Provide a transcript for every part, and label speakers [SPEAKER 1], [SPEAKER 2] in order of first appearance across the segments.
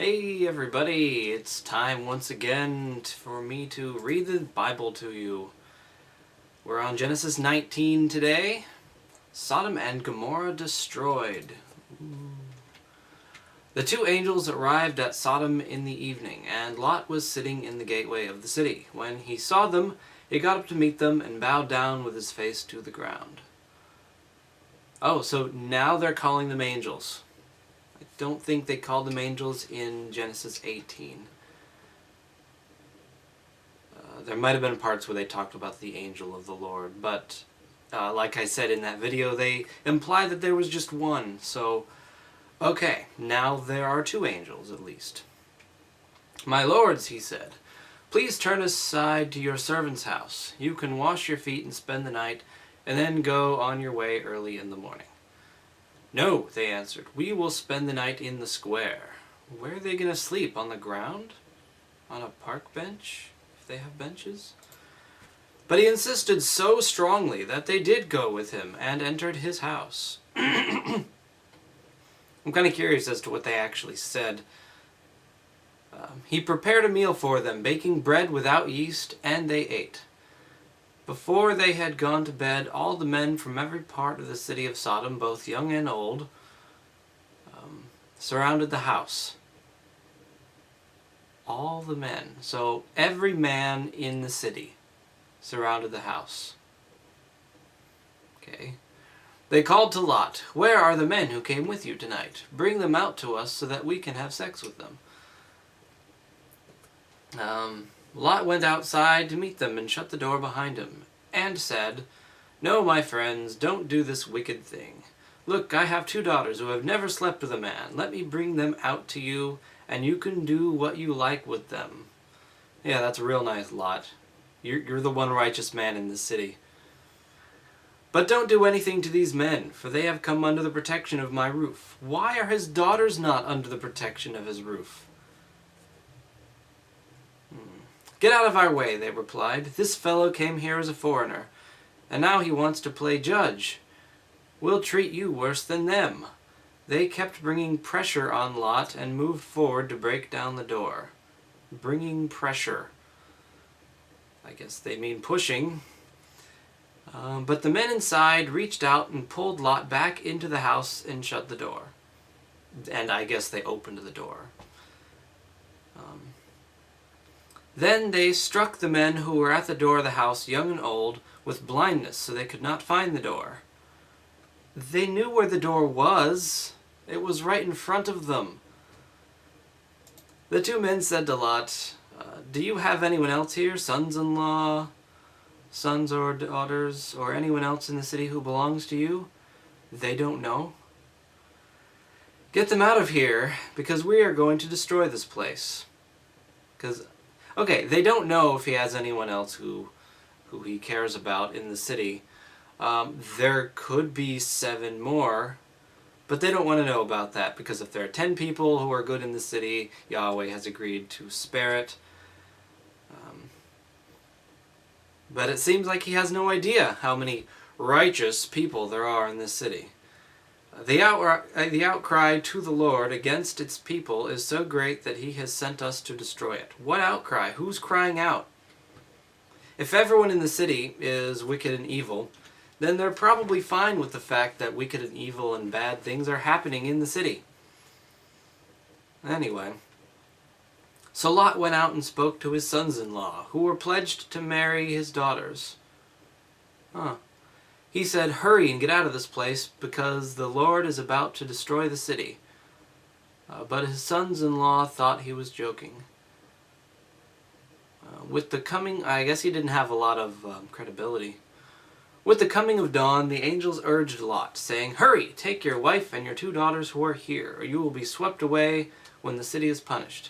[SPEAKER 1] Hey everybody, it's time once again for me to read the Bible to you. We're on Genesis 19 today. Sodom and Gomorrah destroyed. The two angels arrived at Sodom in the evening, and Lot was sitting in the gateway of the city. When he saw them, he got up to meet them and bowed down with his face to the ground. Oh, so now they're calling them angels. I don't think they called them angels in Genesis 18. There might have been parts where they talked about the angel of the Lord, but like I said in that video, they imply that there was just one. So, okay, now there are two angels at least. "My lords," he said, "please turn aside to your servant's house. You can wash your feet and spend the night, and then go on your way early in the morning." "No," they answered, "we will spend the night in the square." Where are they going to sleep? On the ground? On a park bench? If they have benches? But he insisted so strongly that they did go with him and entered his house. I'm kind of curious as to what they actually said. He prepared a meal for them, baking bread without yeast, and they ate. Before they had gone to bed, all the men from every part of the city of Sodom, both young and old, surrounded the house. All the men. So every man in the city surrounded the house. Okay. They called to Lot, "Where are the men who came with you tonight? Bring them out to us so that we can have sex with them." Lot went outside to meet them and shut the door behind him, and said, "No, my friends, don't do this wicked thing. Look, I have two daughters who have never slept with a man. Let me bring them out to you, and you can do what you like with them." Yeah, that's real nice, Lot. You're the one righteous man in this city. "But don't do anything to these men, for they have come under the protection of my roof." Why are his daughters not under the protection of his roof? "Get out of our way," they replied. "This fellow came here as a foreigner, and now he wants to play judge. We'll treat you worse than them." They kept bringing pressure on Lot and moved forward to break down the door. Bringing pressure. I guess they mean pushing. But the men inside reached out and pulled Lot back into the house and shut the door. And I guess they opened the door. Then they struck the men who were at the door of the house, young and old, with blindness, so they could not find the door. They knew where the door was. It was right in front of them. The two men said to Lot, "Do you have anyone else here, sons-in-law, sons or daughters, or anyone else in the city who belongs to you?" They don't know. "Get them out of here, because we are going to destroy this place." Okay, they don't know if he has anyone else who he cares about in the city. There could be 7 more, but they don't want to know about that, because if there are 10 people who are good in the city, Yahweh has agreed to spare it. But it seems like he has no idea how many righteous people there are in this city. The outcry to the Lord against its people is so great that he has sent us to destroy it. What outcry? Who's crying out? If everyone in the city is wicked and evil, then they're probably fine with the fact that wicked and evil and bad things are happening in the city. Anyway, so Lot went out and spoke to his sons-in-law, who were pledged to marry his daughters. He said, "Hurry and get out of this place, because the Lord is about to destroy the city." But his sons-in-law thought he was joking. With the coming, I guess he didn't have a lot of credibility. With the coming of dawn, the angels urged Lot, saying, "Hurry, take your wife and your 2 daughters who are here, or you will be swept away when the city is punished."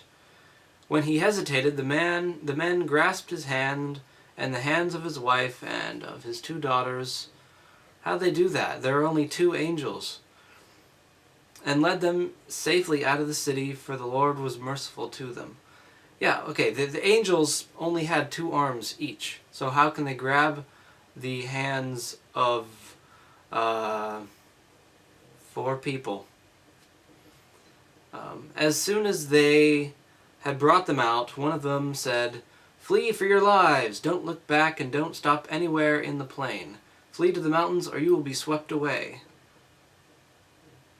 [SPEAKER 1] When he hesitated, the men grasped his hand and the hands of his wife and of his 2 daughters. How'd they do that? There are only 2 angels. And led them safely out of the city, for the Lord was merciful to them. Yeah, okay, the angels only had 2 arms each. So how can they grab the hands of 4 people? As soon as they had brought them out, one of them said, "Flee for your lives! Don't look back and don't stop anywhere in the plain. Flee to the mountains or you will be swept away."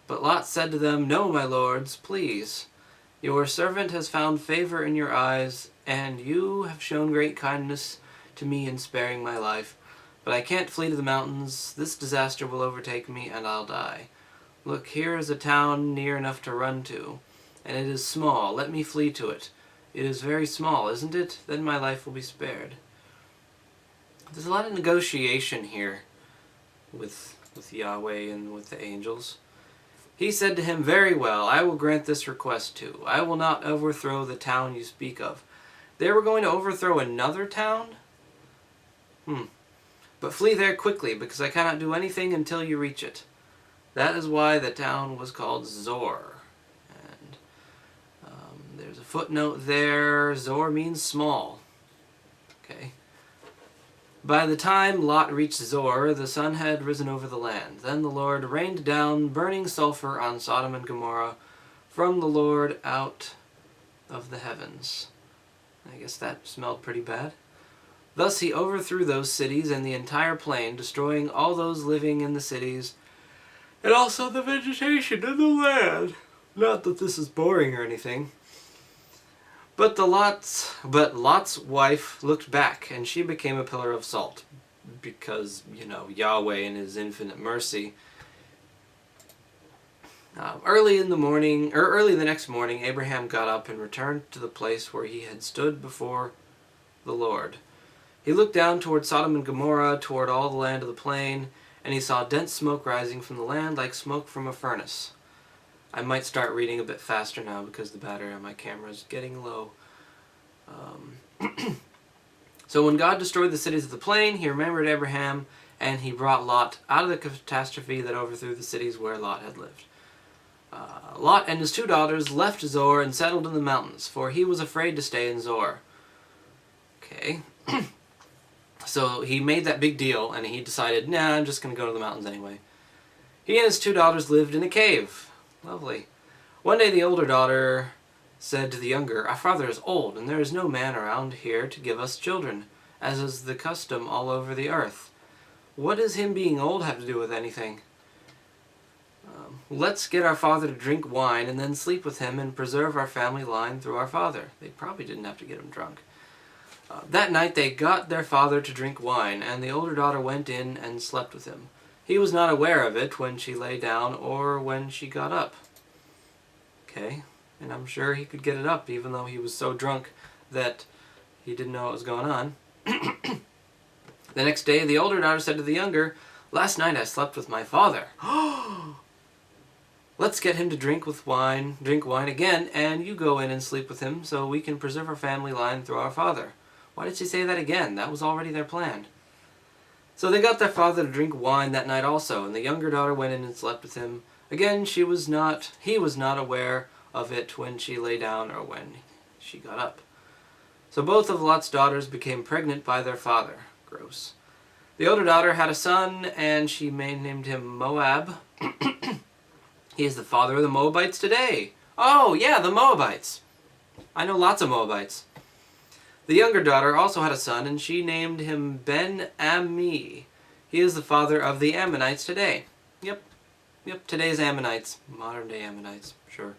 [SPEAKER 1] But Lot said to them, "No, my lords, please. Your servant has found favor in your eyes, and you have shown great kindness to me in sparing my life. But I can't flee to the mountains. This disaster will overtake me, and I'll die. Look, here is a town near enough to run to, and it is small. Let me flee to it. It is very small, isn't it? Then my life will be spared." There's a lot of negotiation here with Yahweh and with the angels. He said to him, "Very well, I will grant this request too. I will not overthrow the town you speak of." They were going to overthrow another town? "But flee there quickly, because I cannot do anything until you reach it." That is why the town was called Zor. And there's a footnote there. Zor means small. Okay. By the time Lot reached Zor, the sun had risen over the land. Then the Lord rained down burning sulfur on Sodom and Gomorrah from the Lord out of the heavens. I guess that smelled pretty bad. Thus he overthrew those cities and the entire plain, destroying all those living in the cities, and also the vegetation in the land. Not that this is boring or anything. But Lot's wife looked back, and she became a pillar of salt, because, Yahweh in his infinite mercy. Early the next morning, Abraham got up and returned to the place where he had stood before the Lord. He looked down toward Sodom and Gomorrah, toward all the land of the plain, and he saw dense smoke rising from the land like smoke from a furnace. I might start reading a bit faster now because the battery on my camera is getting low. So when God destroyed the cities of the plain, he remembered Abraham, and he brought Lot out of the catastrophe that overthrew the cities where Lot had lived. Lot and his 2 daughters left Zor and settled in the mountains, for he was afraid to stay in Zor. Okay. So he made that big deal, and he decided, nah, I'm just going to go to the mountains anyway. He and his 2 daughters lived in a cave. Lovely. One day the older daughter said to the younger, "Our father is old, and there is no man around here to give us children, as is the custom all over the earth. What does him being old have to do with anything? Let's get our father to drink wine and then sleep with him and preserve our family line through our father." They probably didn't have to get him drunk. That night they got their father to drink wine, and the older daughter went in and slept with him. He was not aware of it when she lay down or when she got up. Okay, and I'm sure he could get it up even though he was so drunk that he didn't know what was going on. The next day the older daughter said to the younger, "Last night I slept with my father." "Let's get him to drink wine again, and you go in and sleep with him so we can preserve our family line through our father." Why did she say that again? That was already their plan. So they got their father to drink wine that night also, and the younger daughter went in and slept with him. Again, he was not aware of it when she lay down or when she got up. So both of Lot's daughters became pregnant by their father. Gross. The older daughter had a son, and she named him Moab. He is the father of the Moabites today. Oh, yeah, the Moabites. I know lots of Moabites. The younger daughter also had a son, and she named him Ben-Ammi. He is the father of the Ammonites today. Yep, today's Ammonites. Modern-day Ammonites, sure.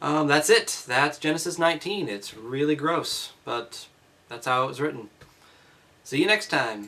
[SPEAKER 1] That's it. That's Genesis 19. It's really gross, but that's how it was written. See you next time.